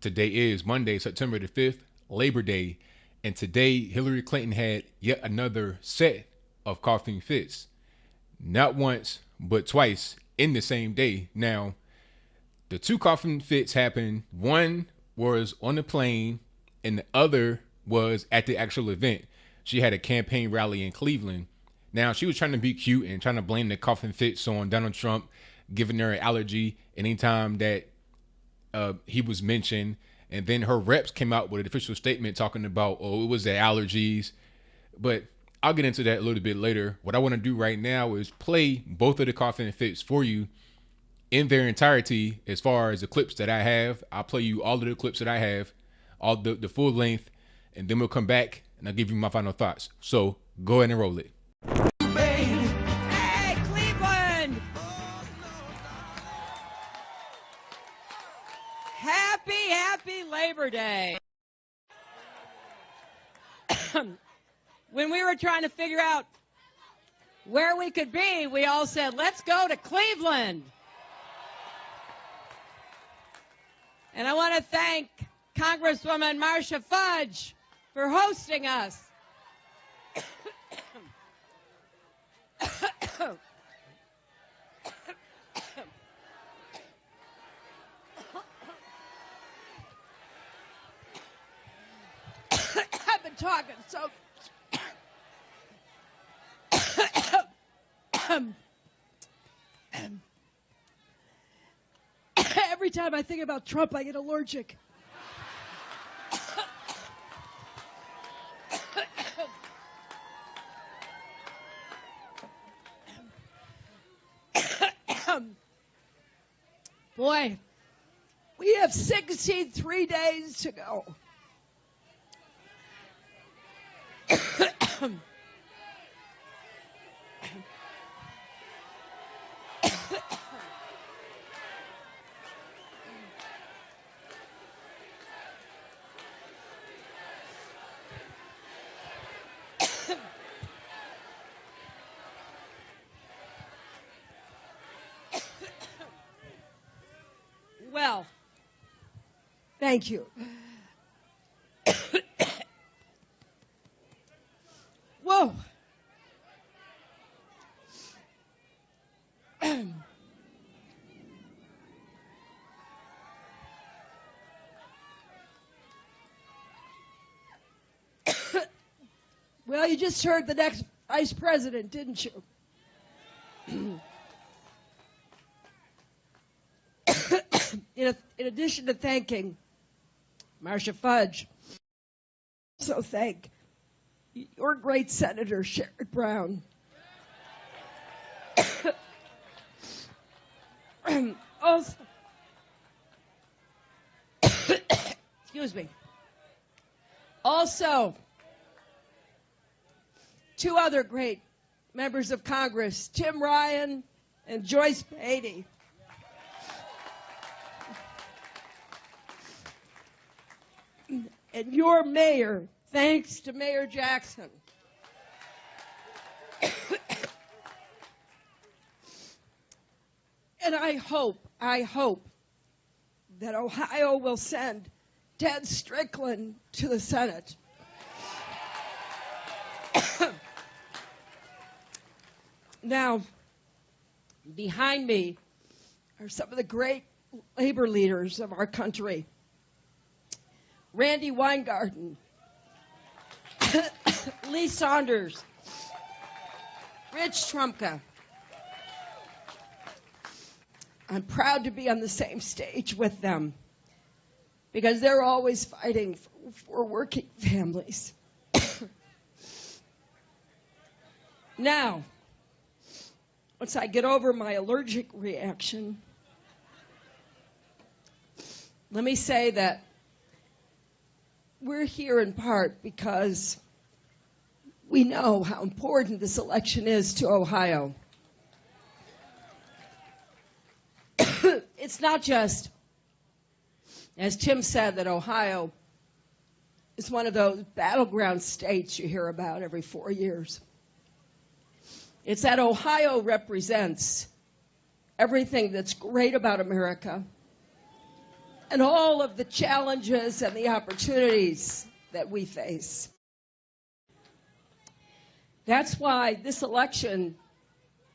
Today is Monday, September the 5th, Labor Day, and today Hillary Clinton had yet another set of coughing fits. Not once, but twice in the same day. Now, the two coughing fits happened. One was on the plane, and the other was at the actual event. She had a campaign rally in Cleveland. Now, she was trying to be cute and trying to blame the coughing fits on Donald Trump, giving her an allergy anytime that he was mentioned. And then her reps came out with an official statement talking about, oh, it was the allergies. But I'll get into that a little bit later. What I want to do right now is play both of the coughing fits for you in their entirety. As far as the clips that I have, I'll play you all of the clips that I have, all the full length, and then we'll come back and I'll give you my final thoughts. So go ahead and roll it. Hey, Cleveland! Happy Labor Day. When we were trying to figure out where we could be, we all said, let's go to Cleveland. And I want to thank Congresswoman Marcia Fudge for hosting us. I've been talking so. Every time I think about Trump, I get allergic. Boy, we have 63 days to go. Well, thank you. Whoa. Well, you just heard the next vice president, didn't you? In addition to thanking Marcia Fudge, I also thank your great Senator Sherrod Brown. Also, excuse me. Also, two other great members of Congress, Tim Ryan and Joyce Beatty. And your mayor, thanks to Mayor Jackson. And I hope that Ohio will send Ted Strickland to the Senate. Now, behind me are some of the great labor leaders of our country. Randy Weingarten, Lee Saunders, Rich Trumka. I'm proud to be on the same stage with them because they're always fighting for working families. Now, once I get over my allergic reaction, let me say that we're here in part because we know how important this election is to Ohio. It's not just, as Tim said, that Ohio is one of those battleground states you hear about every 4 years. It's that Ohio represents everything that's great about America and all of the challenges and the opportunities that we face. That's why this election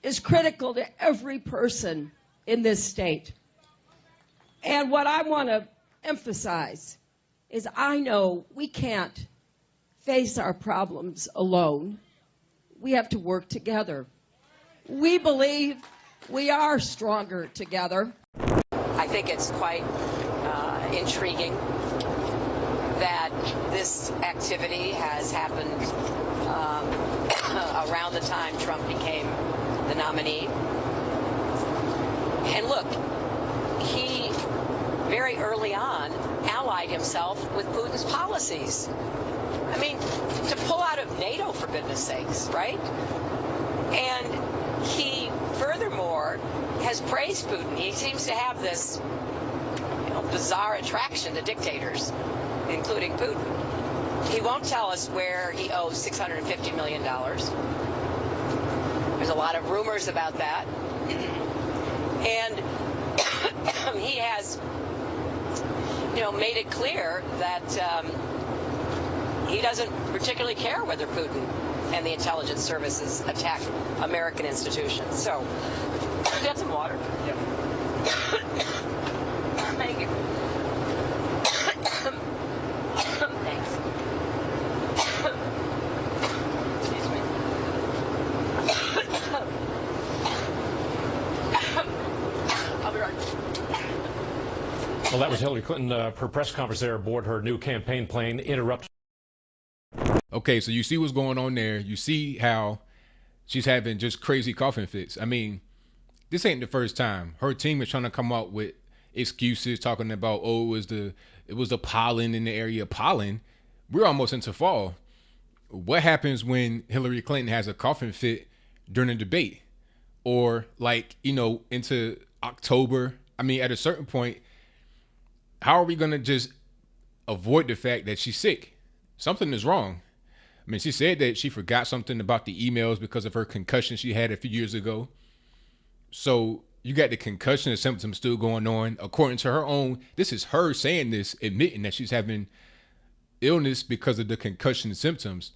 is critical to every person in this state. And what I want to emphasize is I know we can't face our problems alone. We have to work together. We believe we are stronger together. I think it's quite intriguing that this activity has happened around the time Trump became the nominee. And look, he very early on allied himself with Putin's policies. I mean, to pull out of NATO, for goodness sakes, right? And he, furthermore, has praised Putin. He seems to have this bizarre attraction to dictators, including Putin. He won't tell us where he owes $650 million. There's a lot of rumors about that. And he has, made it clear that he doesn't particularly care whether Putin and the intelligence services attack American institutions. So, you got some water? Yep. Thank you. Thanks. Excuse me. I'll be right back. Well, that was Hillary Clinton. Her press conference there aboard her new campaign plane interrupted. Okay, so you see what's going on there. You see how she's having just crazy coughing fits. I mean, this ain't the first time. Her team is trying to come up with excuses, talking about, it was the pollen in the area. Pollen? We're almost into fall. What happens when Hillary Clinton has a coughing fit during a debate? Or into October? I mean, at a certain point, how are we going to just avoid the fact that she's sick? Something is wrong. I mean, she said that she forgot something about the emails because of her concussion she had a few years ago. So you got the concussion symptoms still going on. According to her own, this is her saying this, admitting that she's having illness because of the concussion symptoms.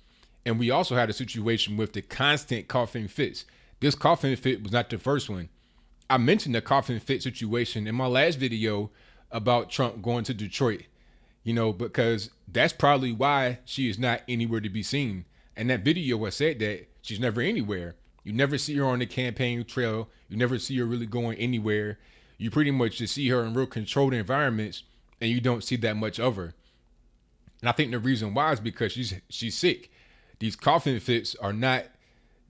And we also had a situation with the constant coughing fits. This coughing fit was not the first one. I mentioned the coughing fit situation in my last video about Trump going to Detroit. Because that's probably why she is not anywhere to be seen. And that video, I said that she's never anywhere. You never see her on the campaign trail. You never see her really going anywhere. You pretty much just see her in real controlled environments, and you don't see that much of her. And I think the reason why is because she's sick. These coughing fits are not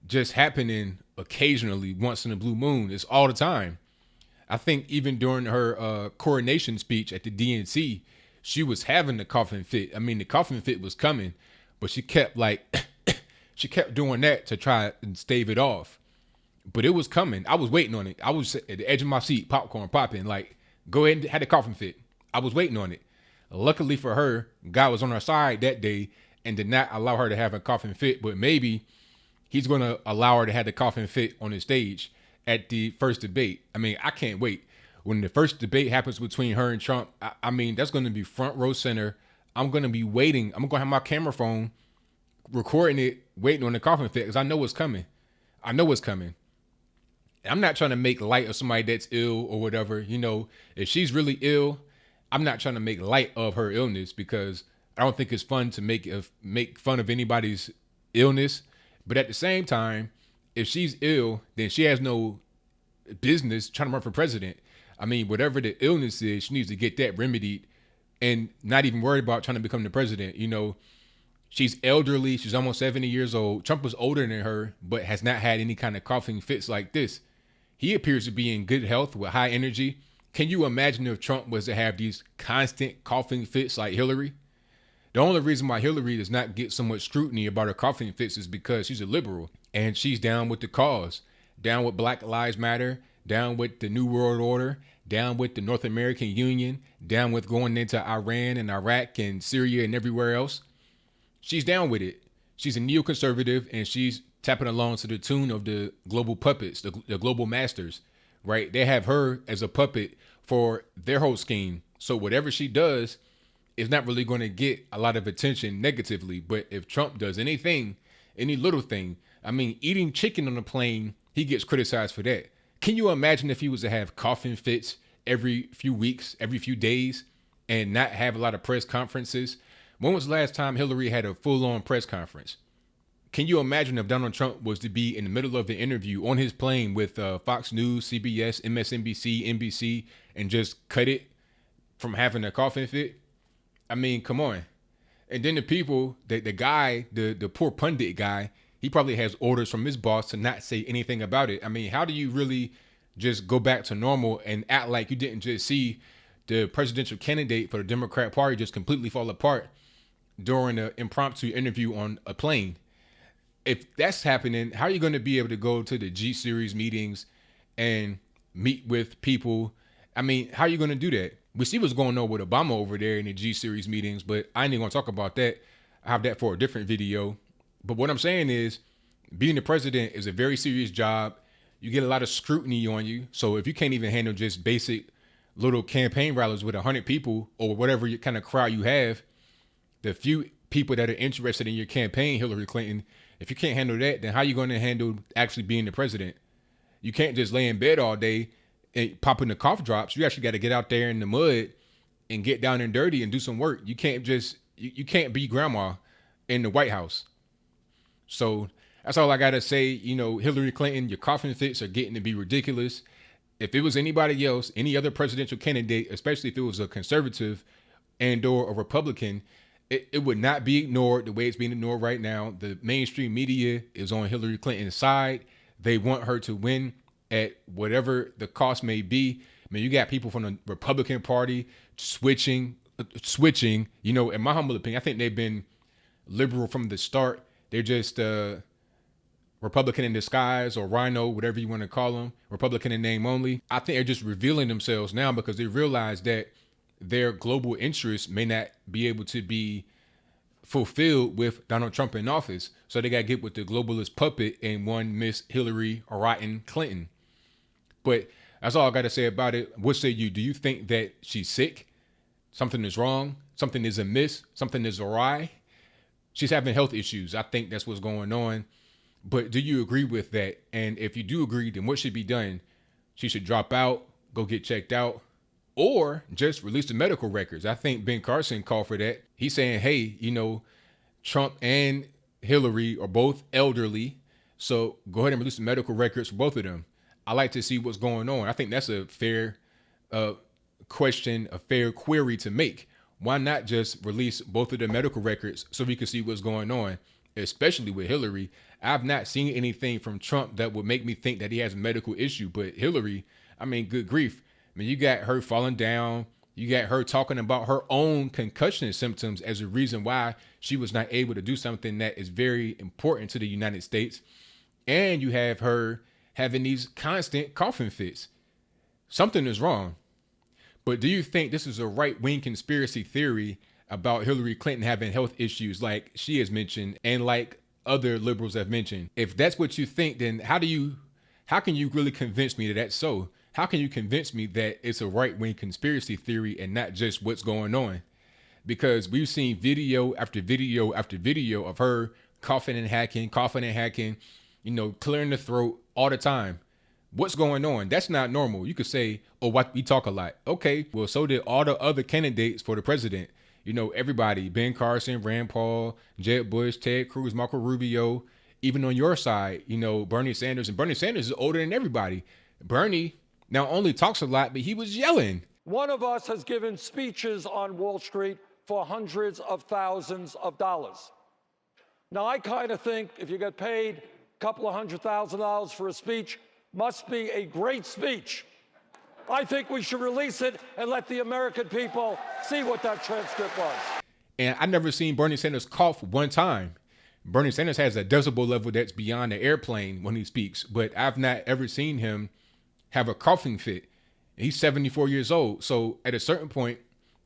just happening occasionally, once in a blue moon. It's all the time. I think even during her coronation speech at the DNC, she was having the coughing fit. I mean, the coughing fit was coming, but she kept she kept doing that to try and stave it off. But it was coming. I was waiting on it. I was at the edge of my seat, popcorn popping, go ahead and have the coughing fit. I was waiting on it. Luckily for her, God was on her side that day and did not allow her to have a coughing fit, but maybe he's going to allow her to have the coughing fit on the stage at the first debate. I mean, I can't wait. When the first debate happens between her and Trump, I mean, that's going to be front row center. I'm going to be waiting. I'm going to have my camera phone recording it, waiting on the coughing fit, because I know what's coming. I know what's coming. I'm not trying to make light of somebody that's ill or whatever. If she's really ill, I'm not trying to make light of her illness, because I don't think it's fun to make fun of anybody's illness. But at the same time, if she's ill, then she has no business trying to run for president. I mean, whatever the illness is, she needs to get that remedied and not even worried about trying to become the president. She's elderly. She's almost 70 years old. Trump was older than her, but has not had any kind of coughing fits like this. He appears to be in good health with high energy. Can you imagine if Trump was to have these constant coughing fits like Hillary? The only reason why Hillary does not get so much scrutiny about her coughing fits is because she's a liberal and she's down with the cause, down with Black Lives Matter, down with the New World Order, down with the North American Union, down with going into Iran and Iraq and Syria and everywhere else. She's down with it. She's a neoconservative, and she's tapping along to the tune of the global puppets, the global masters, right? They have her as a puppet for their whole scheme. So whatever she does is not really going to get a lot of attention negatively. But if Trump does anything, any little thing, I mean, eating chicken on a plane, he gets criticized for that. Can you imagine if he was to have coughing fits every few weeks, every few days, and not have a lot of press conferences? When was the last time Hillary had a full-on press conference? Can you imagine if Donald Trump was to be in the middle of the interview on his plane with Fox News, CBS, MSNBC, NBC, and just cut it from having a coughing fit? I mean, come on. And then the people, the guy, the poor pundit guy, he probably has orders from his boss to not say anything about it. I mean, how do you really just go back to normal and act like you didn't just see the presidential candidate for the Democrat Party just completely fall apart during an impromptu interview on a plane? If that's happening, how are you going to be able to go to the G Series meetings and meet with people? I mean, how are you going to do that? We see what's going on with Obama over there in the G Series meetings, but I ain't even going to talk about that. I have that for a different video. But what I'm saying is, being the president is a very serious job. You get a lot of scrutiny on you. So if you can't even handle just basic little campaign rallies with 100 people or whatever kind of crowd you have, the few people that are interested in your campaign, Hillary Clinton, if you can't handle that, then how are you going to handle actually being the president? You can't just lay in bed all day and popping the cough drops. You actually got to get out there in the mud and get down and dirty and do some work. You can't just, you can't be grandma in the White House. So that's all I got to say. You know, Hillary Clinton, your coughing fits are getting to be ridiculous. If it was anybody else, any other presidential candidate, especially if it was a conservative and or a Republican, it would not be ignored the way it's being ignored right now. The mainstream media is on Hillary Clinton's side. They want her to win at whatever the cost may be. I mean, you got people from the Republican Party switching, you know, in my humble opinion, I think they've been liberal from the start. They're just Republican in disguise, or rhino, whatever you want to call them, Republican in name only. I think they're just revealing themselves now because they realize that their global interests may not be able to be fulfilled with Donald Trump in office. So they got to get with the globalist puppet and one Miss Hillary Rotten Clinton. But that's all I got to say about it. What say you? Do you think that she's sick? Something is wrong? Something is amiss? Something is awry? She's having health issues. I think that's what's going on. But do you agree with that? And if you do agree, then what should be done? She should drop out, go get checked out, or just release the medical records. I think Ben Carson called for that. He's saying, hey, you know, Trump and Hillary are both elderly, so go ahead and release the medical records for both of them. I like to see what's going on. I think that's a fair question, a fair query to make. Why not just release both of the medical records so we can see what's going on, especially with Hillary? I've not seen anything from Trump that would make me think that he has a medical issue, but Hillary, I mean, good grief. I mean, you got her falling down. You got her talking about her own concussion symptoms as a reason why she was not able to do something that is very important to the United States. And you have her having these constant coughing fits. Something is wrong. But do you think this is a right-wing conspiracy theory about Hillary Clinton having health issues like she has mentioned and like other liberals have mentioned? If that's what you think, then how can you really convince me that that's so? How can you convince me that it's a right-wing conspiracy theory and not just what's going on? Because we've seen video after video after video of her coughing and hacking, you know, clearing the throat all the time. What's going on? That's not normal. You could say, oh, what, we talk a lot. Okay, well, so did all the other candidates for the president. You know, everybody, Ben Carson, Rand Paul, Jeb Bush, Ted Cruz, Marco Rubio, even on your side, you know, Bernie Sanders. And Bernie Sanders is older than everybody. Bernie not only talks a lot, but he was yelling. One of us has given speeches on Wall Street for hundreds of thousands of dollars. Now, I kind of think if you get paid a couple of $100,000 for a speech, must be a great speech. I think we should release it and let the American people see what that transcript was. And I never seen Bernie Sanders cough one time. Bernie Sanders has a decibel level that's beyond the airplane when he speaks, but I've not ever seen him have a coughing fit. He's 74 years old. So at a certain point,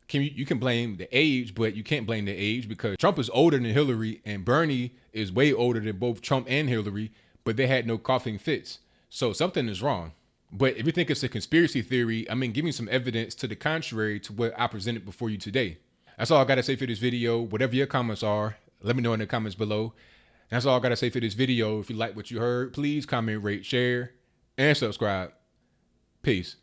you can blame the age, but you can't blame the age because Trump is older than Hillary and Bernie is way older than both Trump and Hillary, but they had no coughing fits. So something is wrong. But if you think it's a conspiracy theory, I mean, give me some evidence to the contrary to what I presented before you today. That's all I got to say for this video. Whatever your comments are, let me know in the comments below. That's all I got to say for this video. If you like what you heard, please comment, rate, share, and subscribe. Peace.